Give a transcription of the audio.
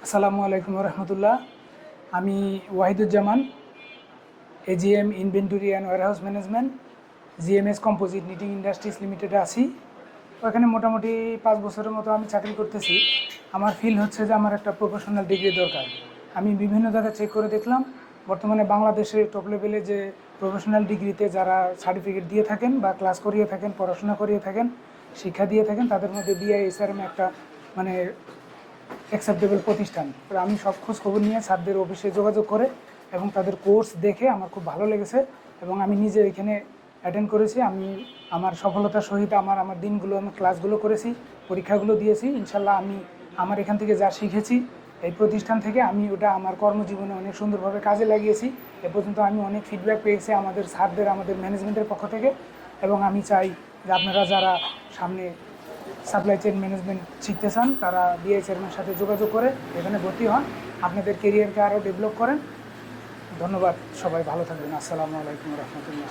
আসসালামু আলাইকুম রহমতুল্লাহ। আমি Wahiduzzaman, AGM inventory and warehouse management, GMS composite knitting industries লিমিটেডে আছি। ওখানে মোটামুটি 5 বছরের মতো আমি চাকরি করতেছি। আমার ফিল হচ্ছে যে আমার একটা প্রফেশনাল ডিগ্রি দরকার। আমি বিভিন্ন জায়গায় চেক করে দেখলাম, বর্তমানে বাংলাদেশে টপ লেভেলে যে প্রফেশনাল ডিগ্রিতে যারা সার্টিফিকেট দিয়ে থাকেন বা ক্লাস করিয়ে থাকেন, পড়াশোনা করিয়ে থাকেন, শিক্ষা দিয়ে থাকেন, তাদের মধ্যে বিআইএসআরএম একটা মানে অ্যাকসেপ্টেবল প্রতিষ্ঠান। তো আমি সব খোঁজ খবর নিয়ে স্যারদের অফিসে যোগাযোগ করে এবং তাদের কোর্স দেখে আমার খুব ভালো লেগেছে এবং আমি নিজে এখানে অ্যাটেন্ড করেছি। আমি আমার সফলতার সহিত আমার দিনগুলো, আমি ক্লাসগুলো করেছি, পরীক্ষাগুলো দিয়েছি। ইনশাল্লাহ আমি আমার এখান থেকে যা শিখেছি এই প্রতিষ্ঠান থেকে আমি ওটা আমার কর্মজীবনে অনেক সুন্দরভাবে কাজে লাগিয়েছি। এ পর্যন্ত আমি অনেক ফিডব্যাক পেয়েছি আমাদের স্যারদের, আমাদের ম্যানেজমেন্টের পক্ষ থেকে। এবং আমি চাই যে আপনারা যারা সামনে সাপ্লাই চেইন ম্যানেজমেন্ট শিখতে চান তারা বিআইএসআরএমের সাথে যোগাযোগ করে এখানে ভর্তি হন, আপনাদের কেরিয়ারকে আরও ডেভেলপ করেন। ধন্যবাদ, সবাই ভালো থাকবেন। আসসালামু আলাইকুম রহমতুল্লাহ।